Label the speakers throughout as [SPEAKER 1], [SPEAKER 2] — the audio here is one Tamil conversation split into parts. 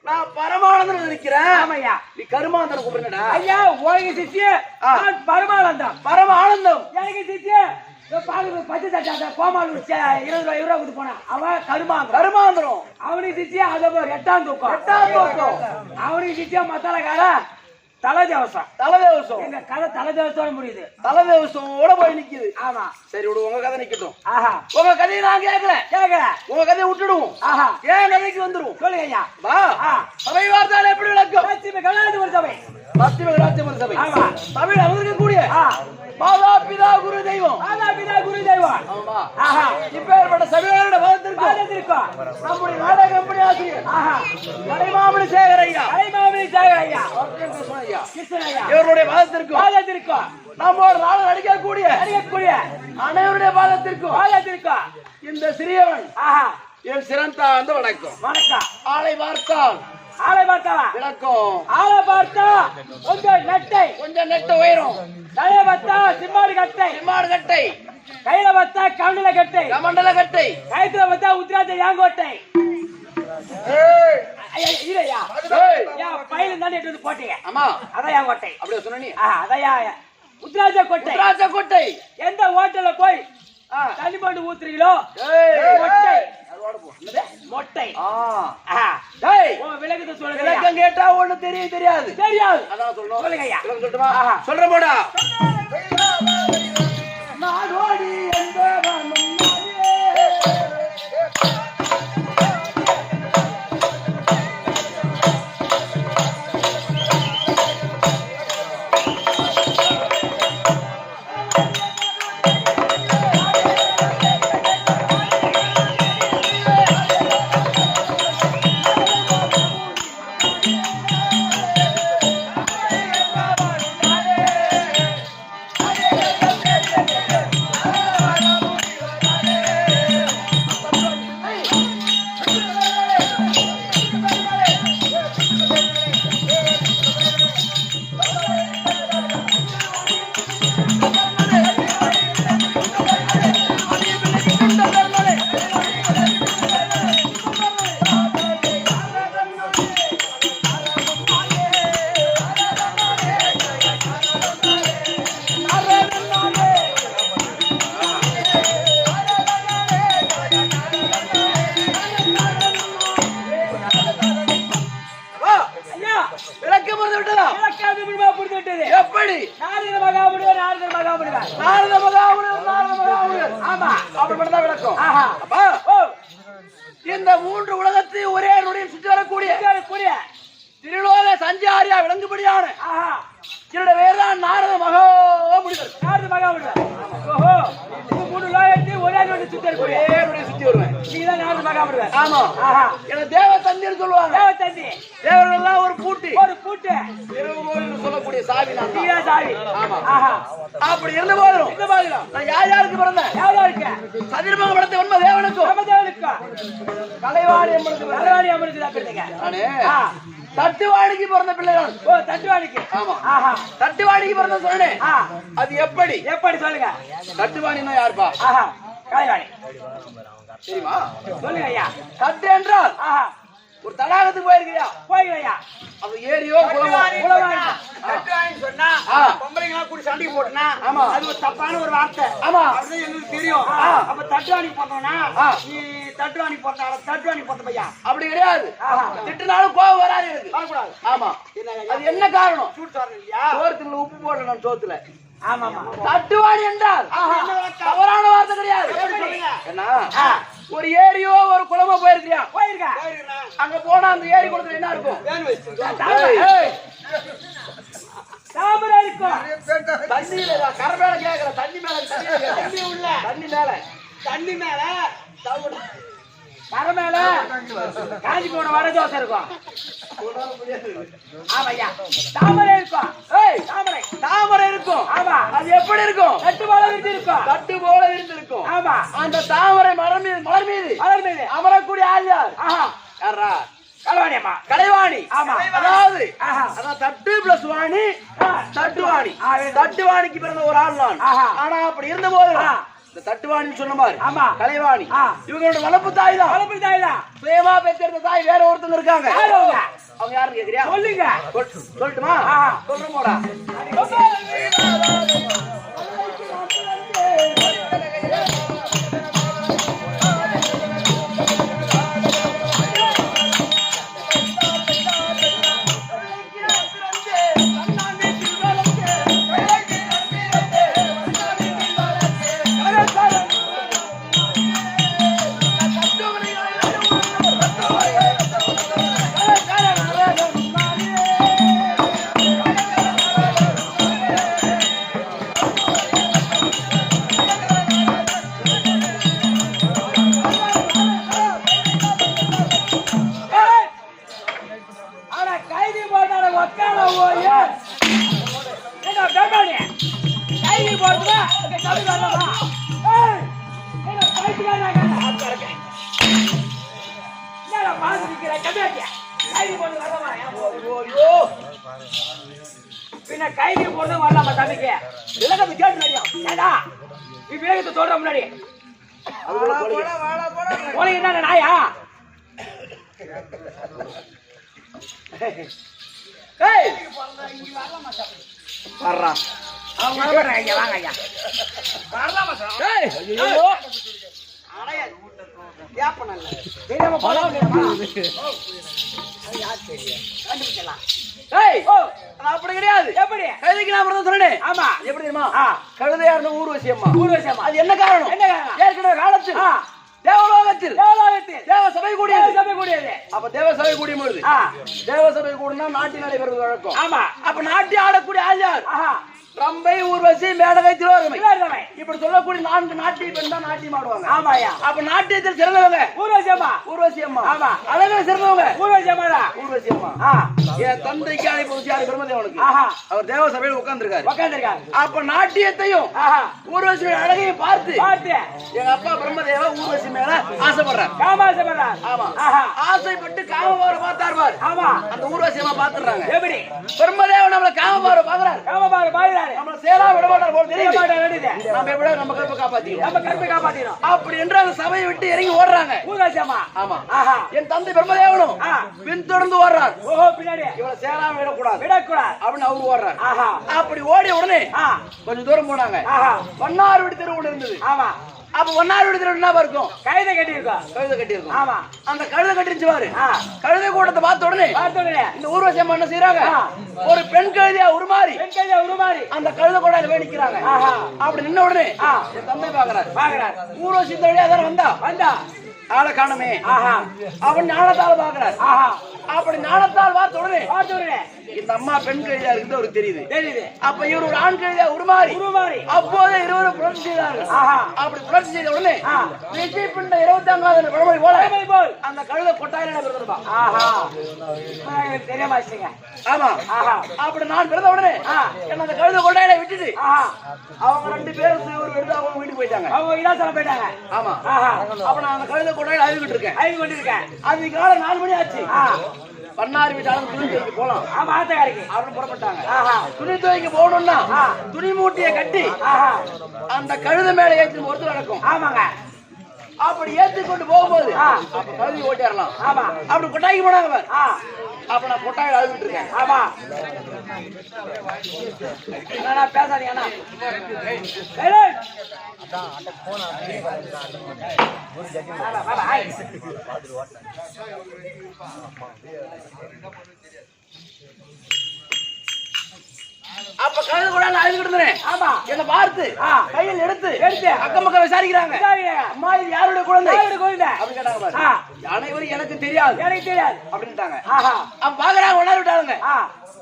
[SPEAKER 1] நான் பரமானந்தன் நிக்கிறேன். ஆமையா, நீ கருமானந்தன் கூப்பிடுறடா.
[SPEAKER 2] ஐயா ஓய்வு சித்தியே, நான் பரமானந்தம்.
[SPEAKER 1] பரமானந்தம்
[SPEAKER 2] எனக்கு சித்தியே பாlu பச்சை தட்டாத கோமாளு 20 ரூபாய் கொடுத்து போனா அவன் கருமாந்தரம். அவனுக்கு சித்தியா அதை எட்டாம் தூக்கம். அவனுக்கு சித்தியா மத்தாலக்கார தலைதேவசம். எங்க கதை தலைதேவசத்தோட முடியுது.
[SPEAKER 1] தலைதேவசத்தோட போய் நிக்குது.
[SPEAKER 2] ஆமா,
[SPEAKER 1] சரி விடு, உங்க கதை நிக்கட்டும்.
[SPEAKER 2] ஆஹா,
[SPEAKER 1] உங்க கதையை நான் கேட்கல. உங்க கதையை விட்டுடுவோம். ஆஹா, ஏன் கதைக்கு வந்துருவோம்.
[SPEAKER 2] சொல்லுங்க ஐயா.
[SPEAKER 1] வா. சபை வார்த்தால எப்படி விளக்கம்?
[SPEAKER 2] சபை
[SPEAKER 1] சபை. ஆமா, தமிழ் அவருக்கு மாதா பிதா குரு தெய்வம். ஆமா. ஆஹா, இப்பேற்பட்ட சபையோட பாதத்திற்கு நம்முடைய நாடக கம்பெனி ஆசிரியர் கலைமாமணி சேகர் ஐயா. இவருடைய பாதத்திற்கு நம்மோட நாடு நடிக்கக்கூடிய அனைவருடைய பாதத்திற்கும் இந்த சிறியவன் என் சிறந்த அந்த வணக்கம். ஆளை பார்த்தால் விளக்கம்.
[SPEAKER 2] ஆளை பார்த்தா கொஞ்சம் நெட்டை உயரும். தலையை பார்த்தா சிம்மாடு கட்டை. கையில பார்த்தா கமண்டல கட்டை. கயத்துல பார்த்தா உத்ராஜ யாங்கோட்டை. பயில தானே எடுத்து போட்டீங்க. ஆமா, அதான் யாங்கோட்டை. அப்படியே சொன்னீங்க. அதான் உத்ராஜ கொட்டை. எந்த ஹோட்டல்ல போய் தனிமண்டு ஊத்துறீங்களோ மொட்டை. விளக்கத்தை சொல்லுங்க.
[SPEAKER 1] விளக்கம் கேட்டா ஒண்ணு தெரியாது. அதான் சொல்லணும்.
[SPEAKER 2] சொல்லுங்க ஐயா.
[SPEAKER 1] சொல்லட்டுமா? சொல்ற போடா. நாடோடி எப்படி?
[SPEAKER 2] நாரத மகாமுனிவர். ஆமா,
[SPEAKER 1] அப்படிப்பட்டதான் விளக்கம். அப்பா, இந்த 3 உலகத்தை ஒரே நொடியில் சுற்றி வரக்கூடிய திருலோக சஞ்சாரியா விளங்குபடியான என்னோட வேறுதான் நாரத மகாமுனிவர்.
[SPEAKER 2] ஓஹோ, 3 லோகத்தை ஒரே நொடியில் சுற்றி வருவேன். நீதான் நாரத மகாமுனிவர்.
[SPEAKER 1] ஆமா. என்ன தேவ தந்தின்னு சொல்லுவாங்க. தேவர்கள்லாம் ஒரு பூட்டு சொல்லக்கூடிய சாவி நான். ஆமா. அப்படி இருந்த போதும் நான் யாருக்கு பிறந்தேன்? சதிர்மக படத்தை உண்மை தேவனுக்கும் கலைவாணி தட்டுவாணிக்கு பிறந்த பிள்ளைகள்.
[SPEAKER 2] தட்டுவாணிக்கு.
[SPEAKER 1] ஆமா, தட்டுவாணிக்கு பிறந்த சொன்னேன். அது எப்படி சொல்லுங்க. தட்டுவாணின்னா யாருப்பா?
[SPEAKER 2] கலைவாணி
[SPEAKER 1] தெரியுமா?
[SPEAKER 2] சொல்லுங்க ஐயா.
[SPEAKER 1] தட்டு என்றால் ஒரு தடாகத்துக்கு போயிருக்கியா? அது ஏரியோ
[SPEAKER 2] சொன்னா பொம்பளைங்களா கூட சண்டைக்கு போட்டுனா அது ஒரு தப்பான ஒரு வார்த்தை.
[SPEAKER 1] ஆமா,
[SPEAKER 2] அதுதான் எங்களுக்கு தெரியும். அப்ப தட்டுவாணி போட்டோம்னா நீ தட்டுவாணி போட்ட பையா
[SPEAKER 1] அப்படி கிடையாது. திட்டுனாலும் கோவம் வராது எனக்கு. ஆமா, அது என்ன காரணம்? சோத்துல உப்பு போடணும் சோத்துல. தட்டுவாணி என்றால் தவறான வார்த்தை கிடையாது. என்ன, ஒரு ஏரியோ ஒரு குளமோ போயிருக்கியா? அங்க போனா அந்த ஏரி குளத்துல என்ன இருக்கும்?
[SPEAKER 2] தாமரை இருக்கும்.
[SPEAKER 1] தண்ணி கரை மேல கேட்கல. தண்ணி மேல
[SPEAKER 2] கரை மேல காஞ்சி போன வடை தோசை இருக்கும். ஆமாய்யா, தாமரை இருக்கும். தாமரை இருக்கும். ஆமா,
[SPEAKER 1] அது எப்படி இருக்கும்?
[SPEAKER 2] தட்டு போல விரிந்திருக்கும். ஆமா,
[SPEAKER 1] அந்த தாமரை மலர் மீது அமரக்கூடிய ஆள் யார்? யாரா?
[SPEAKER 2] கலைவாணியம்மா.
[SPEAKER 1] கலைவாணி.
[SPEAKER 2] ஆமா,
[SPEAKER 1] அதாவது தட்டு பிளஸ் வாணி தட்டுவாணி. தட்டுவாணிக்கு பிறந்த ஒரு ஆள் நான். ஆனா அப்படி இருந்த போது இந்த தட்டுவாணி சொன்ன மாதிரி
[SPEAKER 2] ஆமா
[SPEAKER 1] கலைவாணி
[SPEAKER 2] ஆ.
[SPEAKER 1] இவங்களோட வளர்ப்பு தாய் தான்.
[SPEAKER 2] வளர்ப்பு தாயிடா.
[SPEAKER 1] சுயமா பெற்றெடுத்த தாய் வேற ஒருத்தங்க இருக்காங்க.
[SPEAKER 2] யாரு அவங்க?
[SPEAKER 1] அவங்க யாருன்னு கேக்குறியா?
[SPEAKER 2] சொல்லுங்க.
[SPEAKER 1] சொல்லட்டுமா? சொல்றேன் போடா.
[SPEAKER 2] ஆனா கைதி போட்டால ஒக்கால ஓய. என்ன பேபானே? கைதி போடுறா. கவி வரமா? ஏய்! என்ன பைத்தியக்காரனா கேட்டா? என்னடா பாத்துக்கிற கதையா? கைதி போடு வரமா?
[SPEAKER 1] ஐயோ
[SPEAKER 2] பின்ன கைதி போடு வரலாமா தம்பிக்கு? விலகது கேட்டு நடியா. ஏடா? நீ வேகத்தை சொல்ற முன்னாடி. போல என்ன நாயா?
[SPEAKER 1] ஏய் வர்றா.
[SPEAKER 2] அவங்க வரமாட்டாங்க இங்க வாங்க ஐயா. வரலாமா சார்?
[SPEAKER 1] ஏய் ஐயோ
[SPEAKER 2] தெரியாம போலாம் கண்டுபிடிக்கலாம்.
[SPEAKER 1] ஏய்
[SPEAKER 2] ஓ
[SPEAKER 1] அது அப்படி கிடையாது.
[SPEAKER 2] எப்படி?
[SPEAKER 1] கழுதைக்கு நான் தான் சொன்னேன்.
[SPEAKER 2] ஆமா
[SPEAKER 1] எப்படி தெரியுமா?
[SPEAKER 2] ஆ
[SPEAKER 1] கழுதையா இருந்த ஊர்வசியம்மா.
[SPEAKER 2] ஊர்வசியம்மா.
[SPEAKER 1] அது என்ன காரணம்?
[SPEAKER 2] என்ன காரணம்?
[SPEAKER 1] ஏற்கனவே காலத்தில்
[SPEAKER 2] ஆ
[SPEAKER 1] தேவலோகத்தில்
[SPEAKER 2] தேவலோகத்தில்
[SPEAKER 1] தேவ சபை கூடியது.
[SPEAKER 2] சபை கூடியது.
[SPEAKER 1] அப்ப தேவ சபை கூடிய பொழுது
[SPEAKER 2] ஆ
[SPEAKER 1] தேவ சபை கூடினா நாட்டி நடைபெறுவது வழக்கம்.
[SPEAKER 2] ஆமா
[SPEAKER 1] அப்ப நாட்டி ஆடக்கூடிய ஆள் யார்?
[SPEAKER 2] ஆஹா
[SPEAKER 1] ரம்பை, ஊர்வசி, மேடகை, திலோதமை.
[SPEAKER 2] இல்லாதவன்.
[SPEAKER 1] இப்படி சொல்லக்கூடிய 4 நாட்டிய பெண் தான் நாட்டியம் ஆடுவாங்க.
[SPEAKER 2] ஆமாயா.
[SPEAKER 1] அப்ப நாட்டியத்தில் சிறந்தவங்க
[SPEAKER 2] ஊர்வசியம்மா.
[SPEAKER 1] ஊர்வசி அம்மா.
[SPEAKER 2] ஆமா.
[SPEAKER 1] அழகுல சிறந்தவங்க
[SPEAKER 2] ஊர்வசியம்மாடா.
[SPEAKER 1] ஊர்வசி அம்மா.
[SPEAKER 2] ஆ
[SPEAKER 1] என் தந்தைக்கு அழைப்பு யாரு? பிரம்மதேவனுக்கு.
[SPEAKER 2] ஆஹா
[SPEAKER 1] அவர் தேவ சபையில் உட்கார்ந்திருக்காரு.
[SPEAKER 2] உட்கார்ந்திருக்காரு.
[SPEAKER 1] அப்ப நாட்டியத்தையும்
[SPEAKER 2] ஆஹா
[SPEAKER 1] ஊர்வசி அழகையும் பார்த்து
[SPEAKER 2] பார்த்து
[SPEAKER 1] எங்க அப்பா பிரம்மதேவ ஊர்வசி மேல ஆசைப்படுறார்.
[SPEAKER 2] காமாசப்படுறார்.
[SPEAKER 1] ஆமா.
[SPEAKER 2] ஆஹா
[SPEAKER 1] ஆசைப்பட்டு காமபார பார்த்தார் பாரு.
[SPEAKER 2] ஆமா
[SPEAKER 1] அந்த ஊர்வசி அம்மா பாத்துறாங்க.
[SPEAKER 2] எப்படி?
[SPEAKER 1] பிரம்மதேவ நம்மள காமபார பாக்குறாரு.
[SPEAKER 2] காமபார பாக்குறாரு.
[SPEAKER 1] நம்மள சேலா விட மாட்டார் போல தெரியுது.
[SPEAKER 2] வேண்டியது.
[SPEAKER 1] நம்ம எப்படியா நம்ம கருப்பை காப்பாத்திக்கிறோம்.
[SPEAKER 2] நம்ம கருப்பை காப்பாத்தினோம்.
[SPEAKER 1] அப்படி என்று அந்த சபையை விட்டு இறங்கி ஓடுறாங்க.
[SPEAKER 2] ஊர்வசியம்மா.
[SPEAKER 1] ஆமா.
[SPEAKER 2] ஆஹா
[SPEAKER 1] என் தந்தை பிரம்மதேவனும்
[SPEAKER 2] ஆ
[SPEAKER 1] பின் தொடர்ந்து ஓடுறார்.
[SPEAKER 2] ஓஹோ பின்னாடி
[SPEAKER 1] இவளை சேலா விடக்கூடாது
[SPEAKER 2] விடக்கூடாது
[SPEAKER 1] அப்படின்னு அவரு ஓடுறாரு.
[SPEAKER 2] ஆஹா
[SPEAKER 1] அப்படி ஓடிய உடனே
[SPEAKER 2] ஆ
[SPEAKER 1] கொஞ்சம் தூரம் போனாங்க.
[SPEAKER 2] ஆஹா
[SPEAKER 1] வண்ணார் விடு தெரு ஒண்ணு இருந்தது.
[SPEAKER 2] ஆமா
[SPEAKER 1] அப்ப வண்ணார் விடு தெரு என்ன இருக்கும்?
[SPEAKER 2] கைதை கட்டி இருக்கோம்.
[SPEAKER 1] கழுதை கட்டி இருக்கும்.
[SPEAKER 2] ஆமா
[SPEAKER 1] அந்த கழுதை கட்டிருச்சு பாரு.
[SPEAKER 2] ஆ
[SPEAKER 1] கழுதை கூட்டத்தை பார்த்த உடனே
[SPEAKER 2] பார்த்த உடனே
[SPEAKER 1] இந்த ஊர்வசி அம்மா என்ன செய்யறாங்க?
[SPEAKER 2] ஆ.
[SPEAKER 1] ஒரு பெண் கழுதையா உருமாறி
[SPEAKER 2] பெண் கைதை உருமாறி
[SPEAKER 1] அந்த கழுதை கூடாது போய் நிக்கிறாங்க.
[SPEAKER 2] ஆஹா
[SPEAKER 1] அப்படி நின்ன உடனே
[SPEAKER 2] ஆ
[SPEAKER 1] என் தந்தை பாக்குறாரு.
[SPEAKER 2] பாக்குறார்.
[SPEAKER 1] ஊர்வசி இந்த வழியா தானே வந்தா
[SPEAKER 2] வந்தா
[SPEAKER 1] ஆளை காணமே.
[SPEAKER 2] ஆஹா
[SPEAKER 1] அவன் ஞானத்தால் பாக்குறாரு.
[SPEAKER 2] ஆஹா
[SPEAKER 1] அப்படி ஞானத்தால் பார்த்த உடனே
[SPEAKER 2] பார்த்த உடனே
[SPEAKER 1] இந்த அம்மா பெண் கழுதையா இருக்குது அவருக்கு தெரியுது.
[SPEAKER 2] தெரியுது.
[SPEAKER 1] அப்ப இவர் ஒரு ஆண் கழுதையா உருமாறி
[SPEAKER 2] உருமாறி
[SPEAKER 1] அப்போதே இருவரும் புரட்சி செய்தார்கள்.
[SPEAKER 2] ஆஹா
[SPEAKER 1] அப்படி புரட்சி செய்த உடனே
[SPEAKER 2] ஆ
[SPEAKER 1] விஜய் பிண்ட 25வது பழமொழி போல
[SPEAKER 2] பழமொழி போல்
[SPEAKER 1] அந்த கழுதை கொட்டாயில பிறந்தா.
[SPEAKER 2] ஆஹா எனக்கு தெரிய மாட்டீங்க.
[SPEAKER 1] ஆமா.
[SPEAKER 2] ஆஹா
[SPEAKER 1] அப்படி நான் பிறந்த உடனே
[SPEAKER 2] ஆ
[SPEAKER 1] என்ன அந்த கழுதை கொட்டாயில விட்டுட்டு
[SPEAKER 2] ஆஹா
[SPEAKER 1] அவங்க 2 பேரும் ஒரு எடுத்து அவங்க வீட்டுக்கு போயிட்டாங்க.
[SPEAKER 2] அவங்க இலாசலம் போயிட்டாங்க.
[SPEAKER 1] ஆமா.
[SPEAKER 2] ஆஹா
[SPEAKER 1] அப்ப நான் அந்த கழுதை கொட்டாயில அழுகிட்டு இருக்கேன்.
[SPEAKER 2] ஐந்து கொண்டிருக்கேன்.
[SPEAKER 1] அது காலை 4 மணி ஆச்சு.
[SPEAKER 2] ஆ
[SPEAKER 1] பண்ணாரி வீட்டாலும் துணி துவைக்க போலாம்.
[SPEAKER 2] ஆமா ஆத்தக்காரிக்கு
[SPEAKER 1] அவரு புறப்பட்டாங்க.
[SPEAKER 2] ஆஹா
[SPEAKER 1] துணி துவைக்க போகணும்னா
[SPEAKER 2] ஆ
[SPEAKER 1] துணி மூட்டையை கட்டி
[SPEAKER 2] ஆஹா
[SPEAKER 1] அந்த கழுதை மேல ஏற்றி பொறுத்து நடக்கும்.
[SPEAKER 2] ஆமாங்க.
[SPEAKER 1] அப்படி ஏத்தி கொண்டு போகும்போது
[SPEAKER 2] ஆ
[SPEAKER 1] அப்ப கழுதி ஓட்டிடலாம்.
[SPEAKER 2] ஆமா
[SPEAKER 1] அப்படி கொட்டாய்க்கு போனாங்க பாரு.
[SPEAKER 2] ஆ
[SPEAKER 1] அப்ப நான் கொட்டாயில அழுதுட்டு இருக்கேன்.
[SPEAKER 2] ஆமா என்னடா பேசாதீங்க அண்ணா. ஏய் வாடா வாடா ஹாய்.
[SPEAKER 1] அப்ப கழுது கூட அழுதுகிட்டு இருந்தேன்.
[SPEAKER 2] ஆமா
[SPEAKER 1] என்ன பார்த்து
[SPEAKER 2] ஆ
[SPEAKER 1] கையில் எடுத்து
[SPEAKER 2] எடுத்து
[SPEAKER 1] அக்கம் பக்கம் விசாரிக்கிறாங்க.
[SPEAKER 2] சரிங்க.
[SPEAKER 1] அம்மா இது யாருடைய குழந்தை
[SPEAKER 2] யாருடைய குழந்தை?
[SPEAKER 1] அப்படி கேட்டாங்க பாரு.
[SPEAKER 2] ஆ
[SPEAKER 1] அனைவரும் எனக்கு தெரியாது
[SPEAKER 2] எனக்கு தெரியாது
[SPEAKER 1] அப்படின்ட்டாங்க.
[SPEAKER 2] ஆஹா
[SPEAKER 1] அப்ப பாக்குறாங்க உணர்வு விட்டாங்க.
[SPEAKER 2] ஆ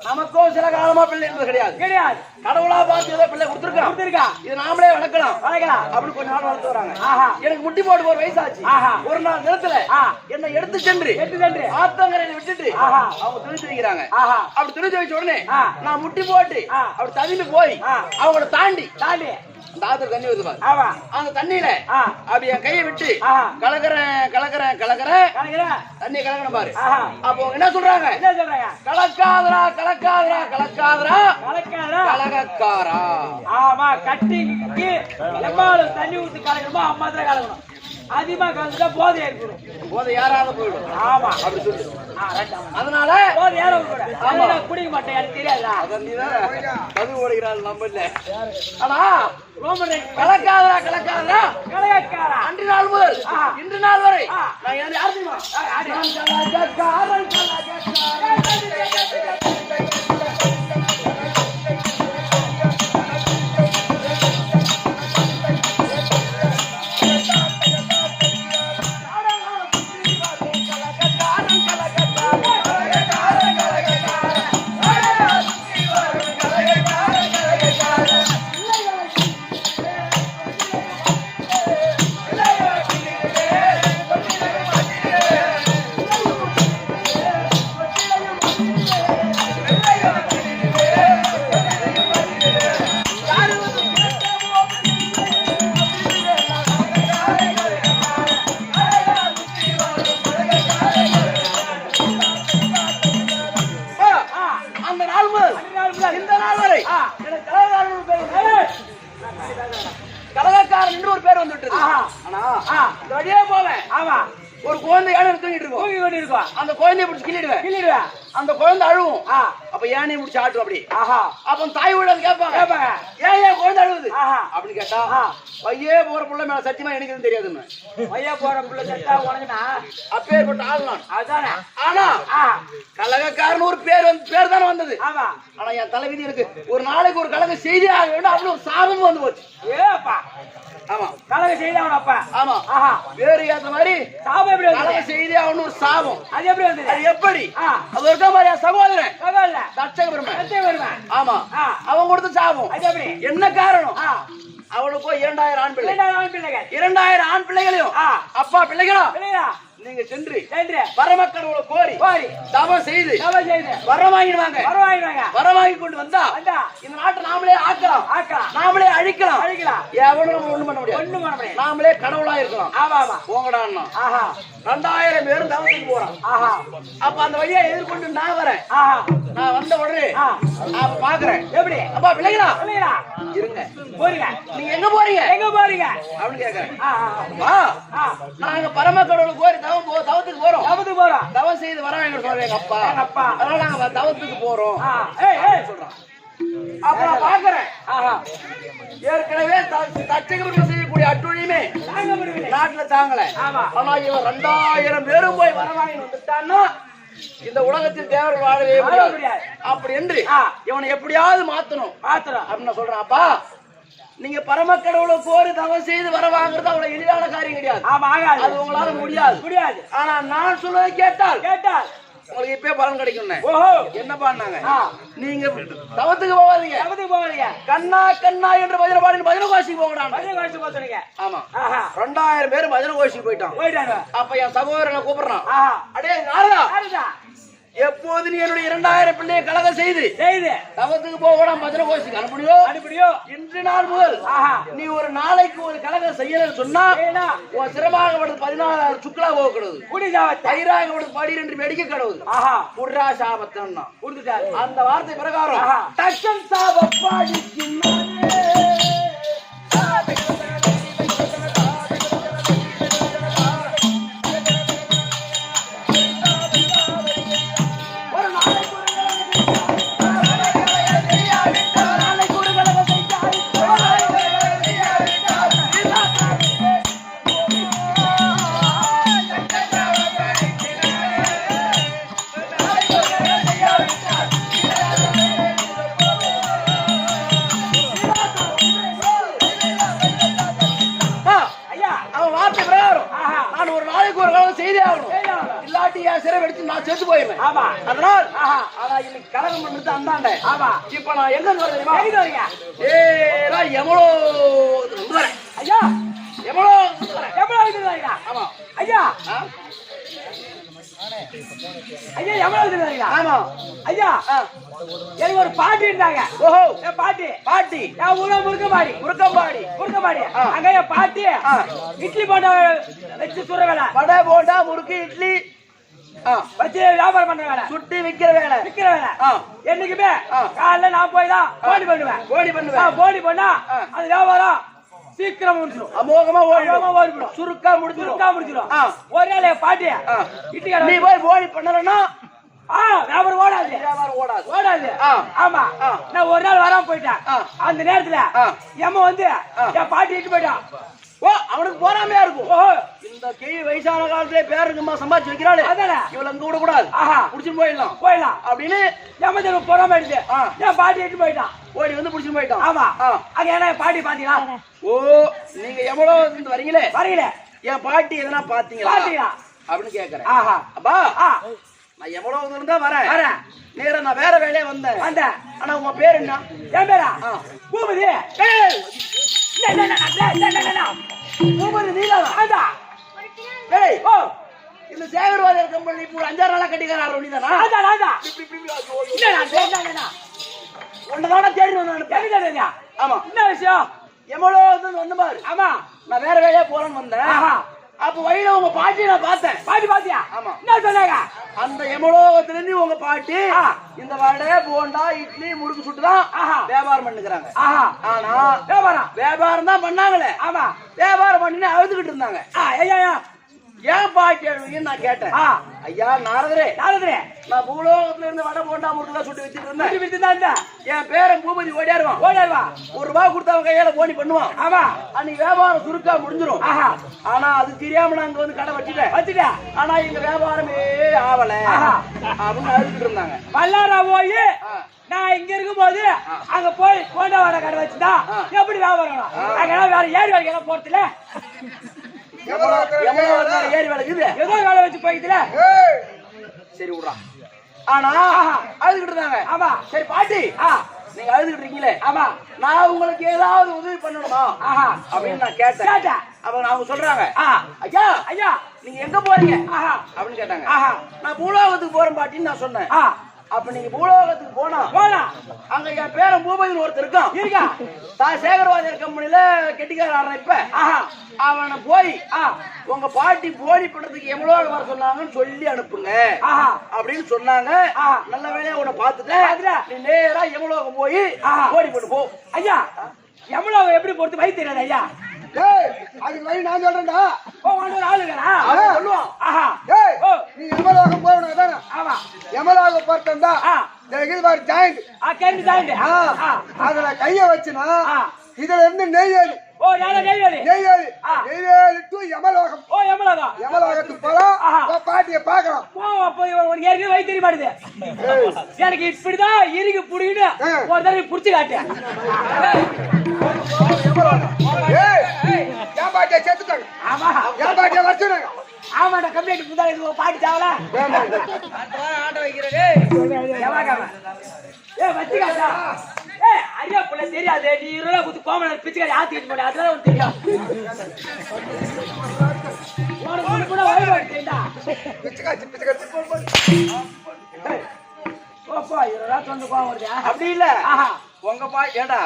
[SPEAKER 1] நமக்கும் சில காலமா பிள்ளை இருந்தது கிடையாது.
[SPEAKER 2] கிடையாது.
[SPEAKER 1] கடவுளா பார்த்து ஏதோ பிள்ளை கொடுத்துருக்கா
[SPEAKER 2] கொடுத்திருக்கா.
[SPEAKER 1] இது நாமளே வளர்க்கலாம்
[SPEAKER 2] வளர்க்கலாம்.
[SPEAKER 1] அப்படி கொஞ்ச நாள் வளர்த்து வராங்க.
[SPEAKER 2] ஆஹா
[SPEAKER 1] எனக்கு முட்டி போட்டு ஒரு வயசாச்சு.
[SPEAKER 2] ஆஹா
[SPEAKER 1] ஒரு நாள் நிலத்துல
[SPEAKER 2] ஆ
[SPEAKER 1] என்னை எடுத்து சென்று
[SPEAKER 2] எட்டு சென்று
[SPEAKER 1] ஆத்தங்கரையில விட்டுட்டு
[SPEAKER 2] ஆஹா
[SPEAKER 1] அவங்க துணி துவைக்கிறாங்க.
[SPEAKER 2] ஆஹா
[SPEAKER 1] அப்படி துணி துவைச்ச உடனே
[SPEAKER 2] ஆ
[SPEAKER 1] நான் முட்டி போட்டு
[SPEAKER 2] ஆ
[SPEAKER 1] அப்படி தவிந்து போய்
[SPEAKER 2] ஆ
[SPEAKER 1] அவங்கள தாண்டி
[SPEAKER 2] தாண்டி
[SPEAKER 1] தாத்துல தண்ணி வருது பாரு.
[SPEAKER 2] ஆமா.
[SPEAKER 1] அந்த தண்ணியில அப்படி என் கையை விட்டு கலக்குறேன் தண்ணி கலக்கணும் பாரு. அப்போ என்ன சொல்றாங்க? கலக்காதரா கலக்காதரா கலக்காதரா கலகக்காரா.
[SPEAKER 2] ஆமா, கட்டிக்கு எம்மாலும் தண்ணி ஊத்தி கலக்கணுமா அம்மா தான் கலக்கணும். அதிகமா கலந்துட்டா போதை ஏற்படும்.
[SPEAKER 1] போதை யாராவது போயிடும்.
[SPEAKER 2] ஆமா,
[SPEAKER 1] அப்படி சொல்லு. அதனால
[SPEAKER 2] போதை யாரும் குடிக்க மாட்டேன், எனக்கு தெரியாதா?
[SPEAKER 1] பதிவு ஓடுகிறாள் நம்ம இல்ல. ஆனா கலக்காதரா கலக்காதரா
[SPEAKER 2] கலகக்காரா.
[SPEAKER 1] அன்று நாள் முதல் இன்று நாள் வரை நான் யார் தெரியுமா? கலகக்காரன் கலகக்காரன் என்று ஒரு பேர் வந்துட்டு. ஆனா வழியே போவேன். ஆமா, ஒரு குழந்தை தூங்கிட்டு இருக்கும். அந்த குழந்தைய பிடிச்சி கிள்ளிடுவேன். அந்த குழந்தை அழுவும். அப்ப ஏனையும் முடிச்சு ஆட்டும் அப்படி. அப்ப தாய் உள்ள கேட்பாங்க, ஏன் குழந்தை அழுவுது அப்படின்னு கேட்டா, பையே போற புள்ள மேல சத்தியமா எனக்கு தெரியாதுன்னு. பையா போற புள்ள சத்தா உனக்குனா அப்பேற்பட்ட ஆளுநான் அதுதானே. ஆனா கலகக்காரன் ஒரு பேர் தானே வந்தது. ஆனா என் தலைவிதி எனக்கு ஒரு நாளைக்கு ஒரு கலக செய்தி ஆக வேண்டும் அப்படின்னு ஒரு சாபமும் வந்து போச்சு. ஏப்பா, ஆமா, கலக செய்தி ஆகணும். அப்ப ஆமா, வேறு ஏற்ற மாதிரி சாபம் எப்படி கலக செய்தி ஆகணும் ஒரு சாபம். அது எப்படி வந்தது? அது எப்படி? அது ஒரு மாதிரி சகோதரன் தட்சக பெருமை. ஆமா, அவன் கொடுத்த சாபம். அது எப்படி? என்ன காரணம்? அவனுக்கு 2000 ஆண் பிள்ளைகள். 2000 ஆண் பிள்ளைகளையும் அப்பா பிள்ளைகளா நீங்க சென்று பரமக்கடவுளை கோரி தவம் செய்து வரம் வாங்கிடுவாங்க. வரம் வாங்கி கொண்டு வந்தா இந்த நாட்டை நாமளே ஆக்கலாம், நாமளே அழிக்கலாம். எவனும் ஒண்ணு பண்ண முடியாது. நாமளே கடவுளா இருக்கலாம். போங்கடா 2000 பேரும் தவத்துக்கு போறான். அப்ப அந்த வழியா எதிர்கொண்டு நான் வரேன். நான் வந்த உடனே நான் பாக்குறேன். எப்படி? அப்பா பிள்ளைங்களா இருங்க, போறீங்க. நீங்க எங்க போறீங்க அப்படின்னு கேக்குறேன். நாங்க பரமக்கடவுளை கோரி தவத்துக்கு போறோம். தவம் செய்து வராங்க சொல்றேன் அப்பா. அதனால நாங்க தவத்துக்கு போறோம் சொல்றான். அப்ப நான் பாக்குறேன், ஏற்கனவே தச்சகம் செய்யக்கூடிய அட்டுழியுமே நாட்டுல தாங்கல. ஆனா இவன் 2000 பேரும் போய் வரவாங்கி வந்துட்டான்னா இந்த உலகத்தில் தேவர்கள் வாழவே முடியாது. அப்படி என்று இவனை எப்படியாவது மாத்தணும் அப்படின்னு சொல்றான். அப்பா, நீங்க பரமக்கடவுளை கோரி தவம் செய்து வர வாங்குறது அவ்வளவு எளிதான காரியம் கிடையாது. அது உங்களால முடியாது. ஆனா நான் சொல்வதை கேட்டால் உங்களுக்கு இப்பே பலன் கிடைக்கும். என்ன பண்ணாங்க? நீங்க தவத்துக்கு போவாதீங்க. கண்ணா என்று பஜனை பாடி பஜனை கோஷிக்கு போங்கடா. ஆமா, 2000 பேர் பஜனை கோஷிக்கு போயிட்டாங்க. அப்ப என் சகோதரனை கூப்பிடுறான். அடே நாரதா, எப்போது நீ என்னுடைய 2000 பிள்ளையை கலக செய்து தவத்துக்கு போகலாம் பஜனை கோஷிக்கு அனுப்பிடியோ இன்று நாள் முதல் நீ ஒரு நாளைக்கு ஒரு கலகம் செய்யலன்னு சொன்னா உன் சிரமாகப்படுது 14 சுக்லா போகக்கூடாது. தைராகப்படுது 12 வெடிக்க கடவுது. புர்ரா சாபத்தன்னா கொடுத்துட்டாரு. அந்த வார்த்தை பிரகாரம் டக்கன் சாபப்பாடி நான் செத்து போயிருவேன். அதனால் இன்னைக்கு கலகம் பண்றது அந்தாண்ட. இப்ப நான் எங்க தெரியுமா? எவ்வளோ ஐயா, எவ்வளோ ஆமா ஐயா,
[SPEAKER 2] ஐயா எவ்வளவு தெரியுங்களா?
[SPEAKER 1] ஆமா
[SPEAKER 2] ஐயா எனக்கு ஒரு பாட்டி இருந்தாங்க.
[SPEAKER 1] ஓஹோ
[SPEAKER 2] என் பாட்டி
[SPEAKER 1] பாட்டி
[SPEAKER 2] என் ஊர முருக்கம்பாடி முருக்கம்பாடி அங்க என் பாட்டி இட்லி போண்டா வச்சு சுடுற வேலை,
[SPEAKER 1] வடை போண்டா முறுக்கு இட்லி
[SPEAKER 2] வச்சு வியாபாரம் பண்ற வேலை,
[SPEAKER 1] சுட்டி விக்கிற வேலை
[SPEAKER 2] என்னைக்குமே காலைல நான் போய் தான் போடி பண்ணுவேன். போடி பண்ணா அது வியாபாரம் சீக்கிரம் முடிச்சிடும்,
[SPEAKER 1] அமோகமா
[SPEAKER 2] ஓடிடும்,
[SPEAKER 1] சுருக்கா முடிச்சிடும்.
[SPEAKER 2] ஒரு நாள் என் பாட்டி இட்லி கடை
[SPEAKER 1] நீ போய் போடி பண்ணலன்னா
[SPEAKER 2] வியாபாரம் ஓடாது. ஆமா நான் ஒரு நாள் வராம போயிட்டேன். அந்த நேரத்துல எம்ம வந்து என் பாட்டி இட்டு போயிட்டான்.
[SPEAKER 1] ஓ அவனுக்கு போறாமையா இருக்கும். இந்த கேள்வி வயசான காலத்துல பேருக்குமா சம்பாதிச்சு வைக்கிறாள்,
[SPEAKER 2] அதானே
[SPEAKER 1] இவள அங்க விட கூடாது, புடிச்சுட்டு போயிடலாம் அப்படின்னு
[SPEAKER 2] எம்ம போறாம எடுத்து என் பாட்டி இட்டு போயிட்டான்.
[SPEAKER 1] ஓடி வந்து புடிச்சுட்டு போயிட்டான்.
[SPEAKER 2] ஆமா அங்க என்ன பாட்டி பாத்தீங்களா?
[SPEAKER 1] ஓ நீங்க எவ்வளவு வரீங்களே என் பாட்டி எதனா பாத்தீங்களா அப்படின்னு கேக்குறேன். அப்பா நான் எவ்வளவு இருந்தா வரேன் நேர நான் வேற வேலையா வந்தேன். ஆனா உங்க பேர் என்ன?
[SPEAKER 2] என் பேரா பூபதி.
[SPEAKER 1] பூபதி நீலா? ஏய் இந்த சேகர்வாதர் கம்பெனி இப்போ 5-6 நாளா கட்டிக்கிறாரு நீதானா? ஒன்னதான தேடி வந்தேன். ஆமா
[SPEAKER 2] என்ன விஷயம்?
[SPEAKER 1] எவ்வளவு வந்து பாரு.
[SPEAKER 2] ஆமா
[SPEAKER 1] நான் வேற வேலையா போறேன்னு வந்தேன். அப்ப வழியில உங்க பாட்டி நான் பார்த்தேன்.
[SPEAKER 2] பாட்டி பாத்தியா?
[SPEAKER 1] ஆமா
[SPEAKER 2] என்ன சொன்னாங்க?
[SPEAKER 1] அந்த எமலோகத்துல இருந்து உங்க பாட்டி இந்த வடை போண்டா இட்லி முறுக்கு சுட்டுதான் வியாபாரம் பண்ணுகிறாங்க. ஆனா வியாபாரம் தான் பண்ணாங்களே,
[SPEAKER 2] ஆமா
[SPEAKER 1] வியாபாரம் பண்ணி அழுதுகிட்டு இருந்தாங்க. ஏன் பாட்டி நான் கேட்டேன். ஐயா நாரதரே நான் பூலோகத்துல இருந்து வடை போண்டா முறுக்கு சுட்டு வச்சுட்டு இருந்தேன். என் பேரன் பூபதி ஓடியாருவான். 1 ரூபாய் கொடுத்தா அவன் கையால போனி பண்ணுவான்.
[SPEAKER 2] ஆமா
[SPEAKER 1] அன்னைக்கு வியாபாரம் சுருக்கா முடிஞ்சிடும். ஆனா அது தெரியாம நான் அங்க வந்து கடை வச்சுட்டேன். ஆனா எங்க வியாபாரமே ஆவல அப்படின்னு அழுதுட்டு இருந்தாங்க.
[SPEAKER 2] பல்லாரா போய் நான் இங்க இருக்கும் போது அங்க போய் போண்டா வடை கடை வச்சுட்டா எப்படி வியாபாரம்? அங்க வேற ஏறி வேலைக்கு போறதுல
[SPEAKER 1] ஏறி வேலை
[SPEAKER 2] ஏதோ வேலை வச்சு போய்க்குதுல.
[SPEAKER 1] சரி விடுறான். ஆனா அழுதுகிட்டு இருந்தாங்க.
[SPEAKER 2] ஆமா
[SPEAKER 1] சரி பாட்டி நீங்க அழுதுகிட்டு இருக்கீங்களே, ஆமா நான் உங்களுக்கு ஏதாவது உதவி பண்ணணுமா அப்படின்னு நான் கேட்டேன். அப்ப அவங்க சொல்றாங்க ஐயா நீங்க எங்க போறீங்க அப்படின்னு கேட்டாங்க. நான் பூலோகத்துக்கு போறேன் பாட்டின்னு நான் சொன்னேன். அப்ப நீங்க பூலோகத்துக்கு போனா அங்க என் பேரன் பூபதினு ஒருத்தர் இருக்கான். தான் சேகர்வாதர் கம்பெனில கெட்டிக்கார இப்ப அவனை போய் உங்க பாட்டி போடி பண்றதுக்கு எவ்வளவு வர சொன்னாங்கன்னு சொல்லி அனுப்புங்க அப்படின்னு சொன்னாங்க. நல்ல வேலையா உன்னை பாத்துட்டேன். நீ நேரா எவ்வளவு போய் போடி பண்ணு போ.
[SPEAKER 2] ஐயா எவ்வளவு எப்படி பொறுத்து வழி தெரியாது ஐயா.
[SPEAKER 3] அதுக்கு வழி நான் சொல்றேன்டா.
[SPEAKER 1] சொல்லுவான்.
[SPEAKER 3] நீ எமலோகம் போகணும் தானே? எமலோக பார்த்தா ஜாயிண்ட் அதுல கைய வச்சுனா இதுல இருந்து நெய்வேலி டு எமலோகம். எமலோகத்துக்கு போலாம், பாட்டிய பாக்கலாம்.
[SPEAKER 2] வழி தெரிய மாட்டுது எனக்கு. இப்படிதான் இறுகி புடின்னு ஒரு தடவை புடிச்சு காட்டேன்.
[SPEAKER 3] என் பாட்டிய சேர்த்துட்டாங்க. என் பாட்டிய வச்சுனாங்க.
[SPEAKER 2] ஆமாடா கம்ப்ளைண்ட் புதா இது பாட்டி சாவல ஆட்ட வைக்கிறே. வச்சு காட்டா ஐயா புள்ள தெரியாது. நீ 20 ரூபா கொடுத்து கோமல பிச்சுக்காரி ஆத்திட்டு போட அதெல்லாம் உனக்கு தெரியும். உனக்கு கூட வயலுடா ஓப்பா 20 ரூபா சொந்த கோவம் வருது.
[SPEAKER 1] அப்படி இல்ல உங்க பாட்டி ஏடா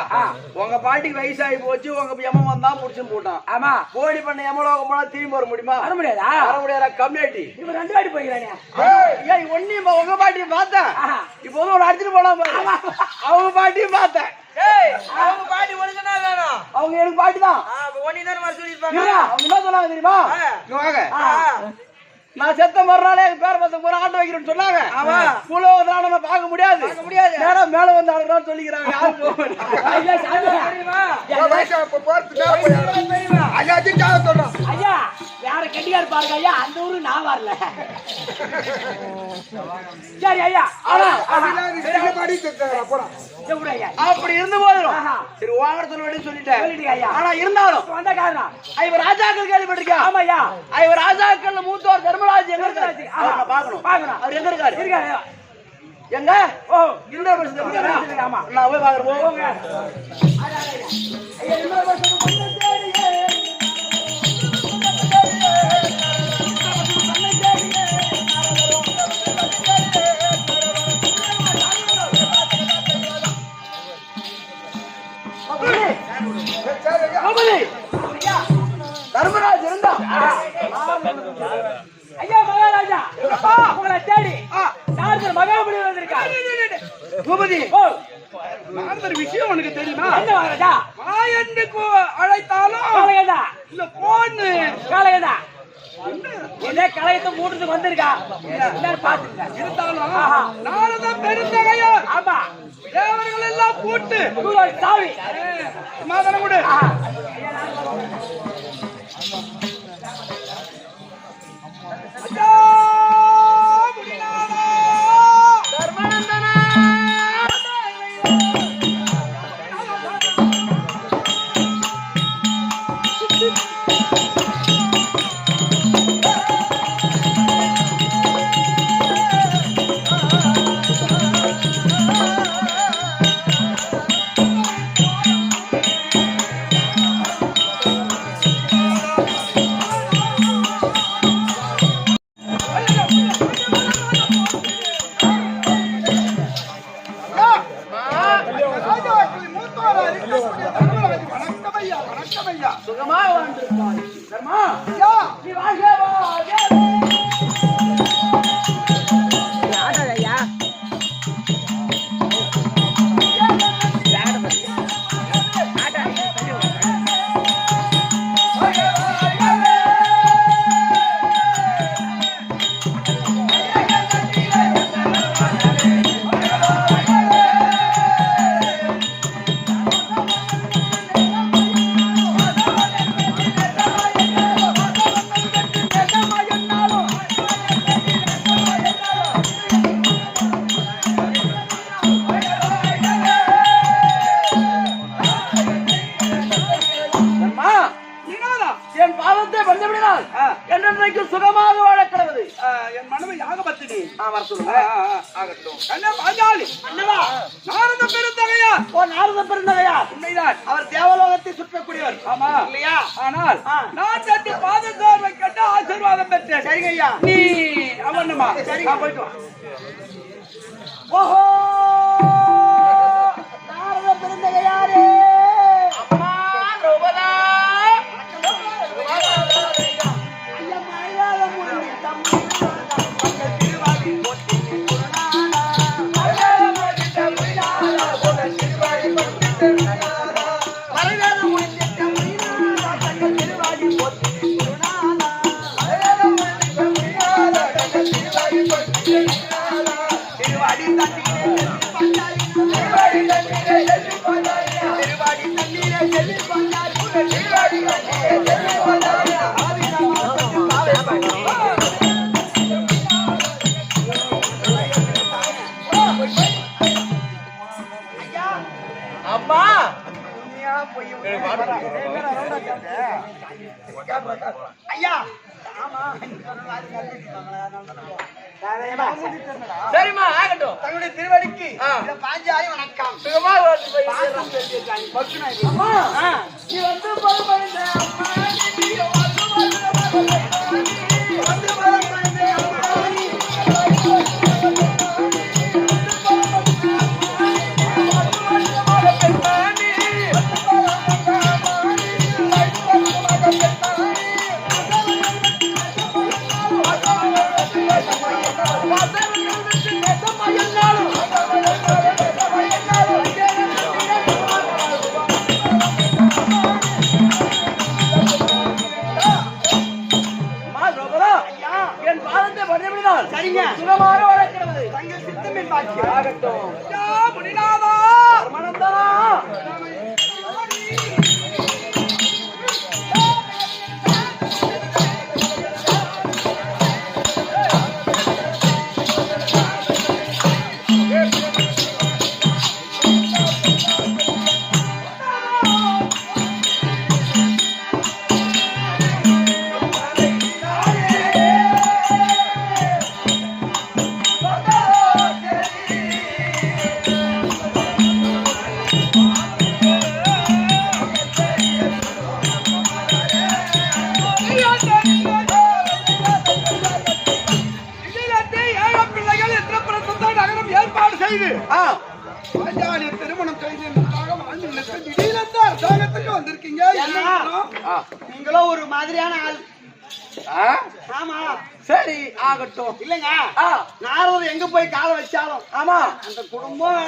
[SPEAKER 1] உங்க பாட்டிக்கு வயசாகி போச்சு. உங்க எம வந்தா முடிச்சுன்னு போட்டான்.
[SPEAKER 2] ஆமா
[SPEAKER 1] போடி பண்ண எமலோகம் போனா திரும்பி வர முடியுமா?
[SPEAKER 2] வர முடியாதா?
[SPEAKER 1] வர முடியாதா? கம்யூனிட்டி
[SPEAKER 2] இப்ப 2 வாட்டி போய்க்கிறானே.
[SPEAKER 1] ஏய் ஒண்ணும் உங்க பாட்டியை பார்த்தேன். இப்போ ஒரு அடிச்சுட்டு போனா அவங்க பாட்டியும் பார்த்தேன்.
[SPEAKER 2] அவங்க பாட்டி ஒழுங்கனா வேணும்.
[SPEAKER 1] அவங்க எனக்கு பாட்டி தான்.
[SPEAKER 2] ஒண்ணி தான வர சொல்லிருப்பாங்க.
[SPEAKER 1] அவங்க என்ன சொன்னாங்க தெரியுமா? வாங்க நான் செத்த மறுநாளே பேர பசங்க போற ஆட்டோ வைக்கிறேன்னு சொன்னாங்க. பூலோகத்தான் நம்ம பார்க்க முடியாது. நேரம் மேல வந்து ஆளுறான்னு சொல்லிக்கிறாங்க. யாரு போவேன்
[SPEAKER 2] ஐயா யார கெட்டியா இருப்பாருங்க ஐயா. அந்த ஊரு நான் வரல. சரி ஐயா
[SPEAKER 1] அப்படி இருந்து போதும். சரி வாங்க சொல்ல சொல்லிட்டேன். ஆனா இருந்தாலும்
[SPEAKER 2] வந்த காரணம்
[SPEAKER 1] ஐவர் ராஜாக்கள் கேள்விப்பட்டிருக்கேன்.
[SPEAKER 2] ஆமா ஐயா
[SPEAKER 1] ஐவர் ராஜாக்கள் மூத்தவர் தர்மராஜ் எங்க இருக்காரு? பாக்கணும். அவர் எங்க இருக்காரு? எங்க? ஓ இந்த வருஷம். ஆமா நான் போய் பாக்குறேன். போங்க
[SPEAKER 2] உங்களை தேடி நாரதர் மகாபலி வந்திருக்காரு.
[SPEAKER 3] பூபதி
[SPEAKER 2] ஓ,
[SPEAKER 3] நாரதர் விஷயம் உனக்கு தெரியுமா?
[SPEAKER 2] என்ன மகாராஜா?
[SPEAKER 3] என்று அழைத்தாலும்
[SPEAKER 2] காளையதா
[SPEAKER 3] இல்ல போன்னு
[SPEAKER 2] காளையதா இதே கலையத்தை மூட்டுக்கு வந்திருக்கா எல்லாரும் பாத்துருக்க.
[SPEAKER 3] இருந்தாலும் நாரதர் பெருந்தகையா
[SPEAKER 2] ஆமா
[SPEAKER 3] தேவர்கள் எல்லாம் கூட்டு
[SPEAKER 2] சாவி
[SPEAKER 3] சமாதானம் கொடு. ஐயா முடியாதா
[SPEAKER 1] தர்மநந்தனா சுகமா வாழ்ந்திருப்பாய். தர்மா நீ வாழ்க வாழ்க. என் பாவத்தை பந்தமிடினால் என்றைக்கு சுகமாக வாழ கிடவது.
[SPEAKER 3] என் மனைவி யாகபத்தினி
[SPEAKER 1] வர சொல்லுங்க.
[SPEAKER 3] ஆகட்டும். கண்ணா பாஞ்சாலி அண்ணவா நாரத பெருந்தகையா.
[SPEAKER 1] ஓ நாரத பெருந்தகையா?
[SPEAKER 3] உண்மைதான்.
[SPEAKER 1] அவர் தேவலோகத்தை சுற்றக்கூடியவர்.
[SPEAKER 3] ஆமா
[SPEAKER 1] இல்லையா?
[SPEAKER 3] ஆனால் நான் சற்று பாதசார்பை கேட்டு ஆசீர்வாதம் பெற்றேன்.
[SPEAKER 1] சரிங்க ஐயா.
[SPEAKER 3] நீ அவனமா
[SPEAKER 1] சரிங்க போயிட்டு வா. ஓஹோ நாரத பெருந்தகையாரே. அம்மா திரௌபதா அம்மா ஐயா சரிம்மா ஆகட்டும்.
[SPEAKER 3] தன்னுடைய திருவடிக்கு
[SPEAKER 1] பாஞ்சாலி வணக்கம். சுகமா அம்மா நீ வந்து பரமடைந்த அம்மா நீ வந்து பரமடைந்த அம்மா நீ சரிங்க சுகமாக வளர்க்கிறது. தங்கள் சித்தமின் பாக்கி ஆகட்டும். முடியாதா மனந்தனா திருமணம் செய்து திடீரென்று அரசாங்கத்துக்கு வந்திருக்கீங்க. நீங்களும் ஒரு மாதிரியான ஆள்.
[SPEAKER 3] ஆமா
[SPEAKER 1] சரி ஆகட்டும்.
[SPEAKER 3] இல்லங்க
[SPEAKER 1] ஆ,
[SPEAKER 3] நாரதர் எங்க போய் காலை வச்சாலும்
[SPEAKER 1] ஆமா
[SPEAKER 3] அந்த குடும்பம்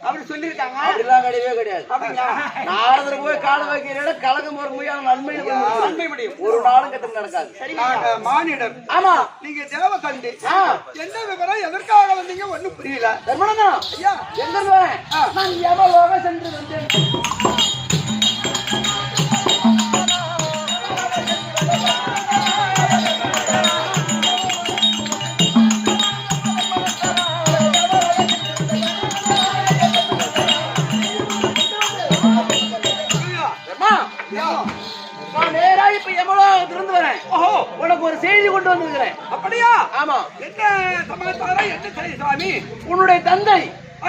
[SPEAKER 3] அப்படி சொல்லிருக்காங்க.
[SPEAKER 1] அப்படிலாம் கிடையவே கிடையாது.
[SPEAKER 3] அப்படிங்களா?
[SPEAKER 1] நாரதர் போய் கால வைக்கிற கலகம் ஒரு முடியாத நன்மை
[SPEAKER 3] நன்மை முடியும்.
[SPEAKER 1] ஒரு நாளும் கெட்டது நடக்காது.
[SPEAKER 3] நாங்க மானிடர்.
[SPEAKER 1] ஆமா
[SPEAKER 3] நீங்க தேவ கண்டு
[SPEAKER 1] ஆ.
[SPEAKER 3] என்ன விவரம் எதற்காக வந்தீங்க ஒண்ணும் புரியல.
[SPEAKER 1] தர்மனந்தா
[SPEAKER 3] ஐயா
[SPEAKER 1] எங்க இருந்து வரேன்? நான் எவ்வளவு சென்று வந்தேன். நான் நேரா இப்ப எவ்வளவு திறந்து வரேன்.
[SPEAKER 3] ஓஹோ
[SPEAKER 1] உனக்கு ஒரு செய்தி கொண்டு வந்திருக்கிறேன்.
[SPEAKER 3] அப்படியா?
[SPEAKER 1] ஆமா
[SPEAKER 3] என்ன சமாச்சாரம்? என்ன சரி சாமி?
[SPEAKER 1] உன்னுடைய தந்தை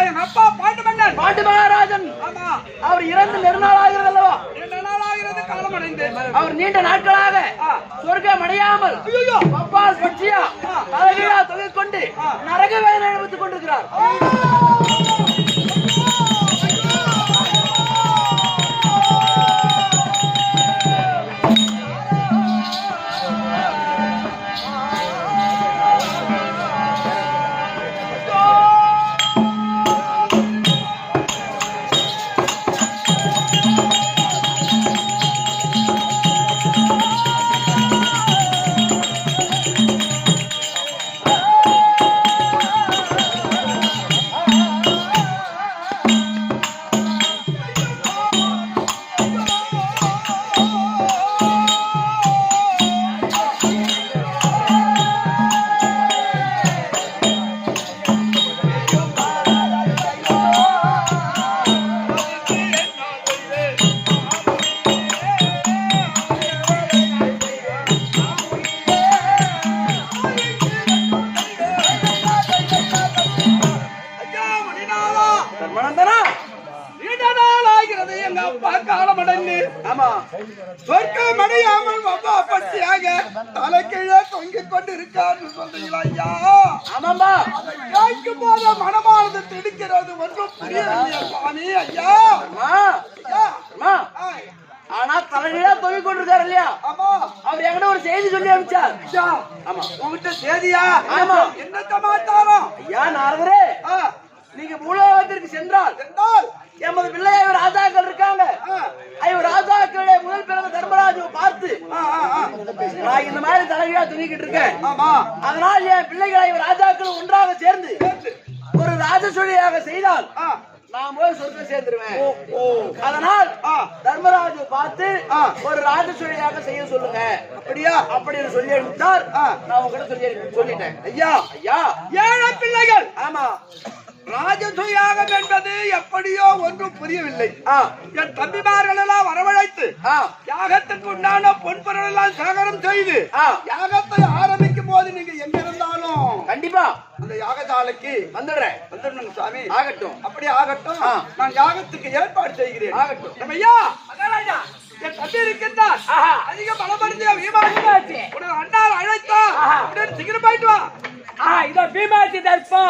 [SPEAKER 3] என் அப்பா பாட்டு மன்னன்.
[SPEAKER 1] பாண்டு மகாராஜன்
[SPEAKER 3] ஆமா
[SPEAKER 1] அவர் இறந்து நெருநாள் ஆகிறது அல்லவா?
[SPEAKER 3] 2 நாள் ஆகிறது காலம் அடைந்து.
[SPEAKER 1] அவர் நீண்ட நாட்களாக சொர்க்கம் அடையாமல்
[SPEAKER 3] ஐயோ
[SPEAKER 1] பப்பால் பட்சியா தலைகீழா தொகை கொண்டு நரக வேதனை அனுபவித்துக் கொண்டிருக்கிறார். தர்மனந்தனா
[SPEAKER 3] நீண்ட நாள் ஆகிறது எங்க அப்பா காலம் அடைந்து.
[SPEAKER 1] ஆமா
[SPEAKER 3] சொர்க்கம் அடையாமல் அப்பா பட்சியாக தலைக்கீழே தொங்கிக் கொண்டு இருக்கான்னு சொல்றீங்களா ஐயா?
[SPEAKER 1] ஆமாம்பா
[SPEAKER 3] அதை கேட்கும் போது மனமானது திடுக்கிறது. ஒன்றும் புரியவில்லையா சுவாமி? ஐயா
[SPEAKER 1] அம்மா
[SPEAKER 3] ஐயா
[SPEAKER 1] அம்மா
[SPEAKER 3] ஆய்.
[SPEAKER 1] ஆனா தலைகீழா தொகை கொண்டிருக்காரு இல்லையா?
[SPEAKER 3] ஆமா
[SPEAKER 1] அவர் என்கிட்ட ஒரு செய்தி சொல்லி அனுப்பிச்சார்.
[SPEAKER 3] ஐயா
[SPEAKER 1] ஆமா
[SPEAKER 3] உங்ககிட்ட சேதியா?
[SPEAKER 1] ஆமா.
[SPEAKER 3] என்ன சமாச்சாரம்?
[SPEAKER 1] ஐயா நாரதரே
[SPEAKER 3] ஆ,
[SPEAKER 1] நீங்க பூலோகத்திற்கு சென்றால்
[SPEAKER 3] என்றால்
[SPEAKER 1] எமது பிள்ளையார் ராஜாக்கள் இருக்காங்க. ஐவர் ராஜாக்களுடைய முதல் பிறந்த தர்மராஜுவை பார்த்து நான் இந்த மாதிரி தலைகீழா துணிக்கிட்டு இருக்கேன்.
[SPEAKER 3] ஆமா
[SPEAKER 1] அதனால் என் பிள்ளைகளை ஐவர் ராஜாக்கள் ஒன்றாக சேர்ந்து ஒரு ராஜசூழியாக செய்தால் நான் போய் சொர்க்கம் சேர்ந்துருவேன். அதனால் தர்மராஜு பார்த்து ஒரு ராஜசூழியாக செய்ய சொல்லுங்க. அப்படியா? அப்படின்னு சொல்லி அனுப்பித்தார். நான் உங்ககிட்ட சொல்லிட்டேன்.
[SPEAKER 3] ஐயா
[SPEAKER 1] ஐயா
[SPEAKER 3] 7 பிள்ளைகள்.
[SPEAKER 1] ஆமா
[SPEAKER 3] ராஜசூயாகம் என்பது எப்படியோ ஒன்றும் புரியவில்லை. என் தம்பிமார்கள் எல்லாம் வரவழைத்து யாகத்துக்கு உண்டான பொன்பொருள் எல்லாம் சேகரம் செய்து யாகத்தை ஆரம்பிக்கும் போது நீங்க எங்க இருந்தாலும்
[SPEAKER 1] கண்டிப்பா
[SPEAKER 3] அந்த யாகசாலைக்கு
[SPEAKER 1] வந்துடுறேன்.
[SPEAKER 3] வந்துடணும் சுவாமி.
[SPEAKER 1] ஆகட்டும்
[SPEAKER 3] அப்படி ஆகட்டும். நான் யாகத்துக்கு ஏற்பாடு செய்கிறேன்.
[SPEAKER 1] ஆகட்டும்.
[SPEAKER 3] நம்ம ஐயா என் தம்பி இருக்கின்றார். அதிக பலப்படுத்திய வீமாட்சி உனக்கு அண்ணால் அழைத்தா அப்படின்னு சீக்கிரம் போயிட்டு வா.
[SPEAKER 2] இதோ பீமாச்சி தர்பா